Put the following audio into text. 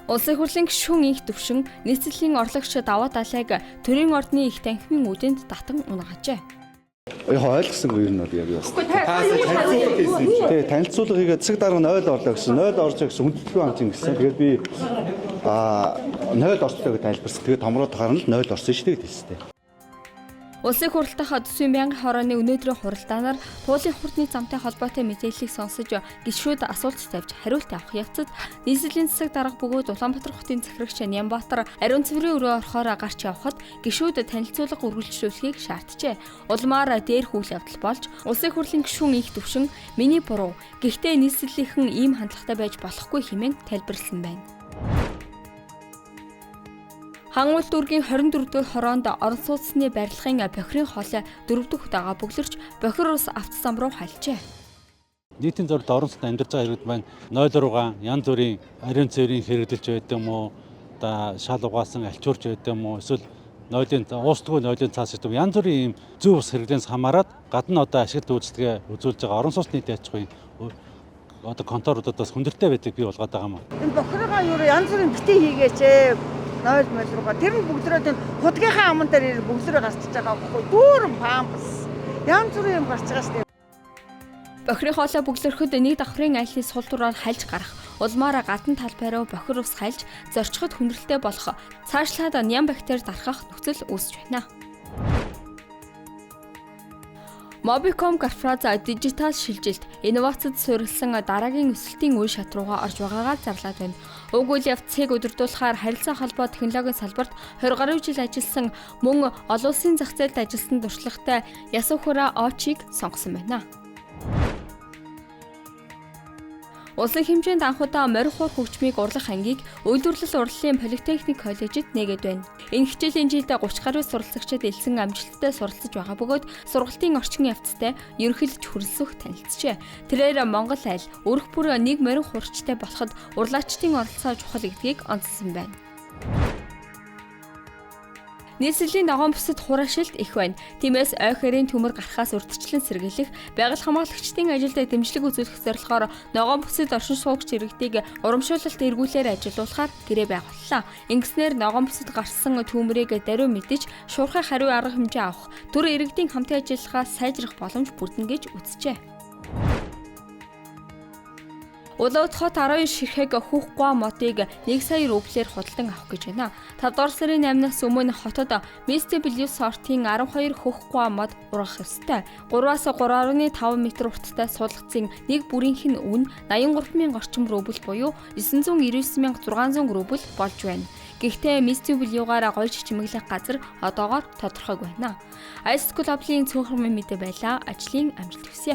Улсын хурлын гишүүн их төвшин нийслэлийн орлогч даваа далайг төрийн ордны их танхимын үдэнд татан унгажээ. Яг ойлгосонгүй юм уу яг юу? Тэгээ танилцуулгыг цаг дараа нь 0 орлоо гэсэн. 0 орж гэсэн хүндлэлгүй хамт гэсэн. Тэгээд би 0 орчлоо гэж тайлбарсан. Тэгээд томроод гарна л 0 орсон шүү дээ хэлсэн. Улсын хурлынхаа 40,000 хорооны өнөөдрийн хуралдаанаар туулын хурдны замтай холбоотой мэдээллийг сонсож гишүүд асуулт тавьж хариулт авах явцад нийслэлийн засаг дарга бөгөөд Улаанбаатар хотын захирагч Нямбаатар ариун цэврийн өрөө орохоор гарч явхад гишүүд танилцуулга үргэлжлүүлэхийг шаардчээ. Улмаар дээр хүл явдал болж улсын хурлын гишүүн их төвшин миний буруу. Гэхдээ нийслэлийнхэн ийм хандлагатай байж болохгүй хэмээн тайлбарласан байна. Хангуулт дүүргийн 24 дахь хороонд орон сууцны барилгын бохирын хоолой 4 дахь удаага бөглөрч бохир ус автозам руу хальжээ. Нийтийн зорилт орон сууцнд амьдарч байгаа иргэд маань 0-6 янз бүрийн ариун цэврийн хэрэгжилж байдаг юм уу? Одоо шал угаасан альчуурч байдаг юм уу? Эсвэл уустгүй нойлын цаас гэдэг янз бүрийн ийм зөв ус хэрэглээс хамаарат гадна одоо ашиглалт үйлчлэгээ үзүүлж байгаа орон сууцны аж ахуйн одоо конторуудаас хүндэртэй байдаг бий болгоод байгаа юм. Энэ бохиргаа юу янз бүрийн битээ хийгээч. 0 руугаа тэр нь бүгдрээд худгийнхаа аман дээр бүгдрээ гарчиж байгаа байхгүй дүүрэн пампс янз бүрийн юм гарч байгаа шүү дээ. Бохирын хоолой бүглэрхэд нэг давхрын айлын сул дураар хальж гарах, улмаараа гадна талбай руу бохир ус хальж зорчход хүндрэлтэй болох, цаашлаад ням бактери дарахах нөхцөл үүсэж байна. Mobicom корпорац дижитал шилжилт, инновацид суурилсан дараагийн өсөлтийн үе шат руугаа орж байгаагаар зарлаад байна. Уг үйл явцыг удирдуулахаар харилцаа холбоо технологийн салбарт 20 гаруй жил ажилласан мөн олон улсын зах зээлд ажилласан туршлагатай Ясухара Очиг сонгосон байна. Улсын хэмжээнд анхудаа морихуур хөгжмийг урлах ангийг үйлдвэрлэл урлалын политехник коллежид нээгээд байна. Энэ хичээлийн жилд 30 гаруй суралцагчид элсэн амжилттай суралцж байгаа бөгөөд сургалтын орчин явцтай ерөнхийлж хүрэлцэх танилцжээ. Тэрээр Монгол айл өрх бүр нэг морихуурчтай болоход урлаачдын оролцоо чухал гэдгийг онцлсан байна. Нийслэлийн ногоон бүсэд хураашилт их байна. Тиймээс ой хэрийн төмөр гарахаас урьдчилан сэргийлэх, байгаль хамгаалагчдын ажилд дэмжлэг үзүүлэх зорилгоор ногоон бүсэд оршин суугч иргэдийг урамшуулалт эргүүлээр ажилуулахаар гэрээ байгууллаа. Ингэснээр ногоон бүсэд гарсан төмөрийг даруй мэдэж, шуурхай хариу арга хэмжээ авах, төр иргэдийн хамтын ажиллагаа сайжрах боломж бүрдэнэ гэж үзжээ. Улаут хот 12 ширхэг хүүх гуа модыг 1 сая рублээр худалдан авах гэж байна. 5 дугаар сарын 8-наас өмнө хотод Misty Blue сортын 12 хүүх гуа мод ургах ёстой. 3-аас 3.5 м урттай суулгацын нэг бүрийнх нь үн 83,000 орчим рубль буюу 999,600 рубль болж байна. Гэхдээ Misty Blue-гаар гоё чимэглэх газар одоогоор тодорхойг байна. Ice Club-ийн цөөхөн мэдээ байлаа. Ажлын амжилт хүсье.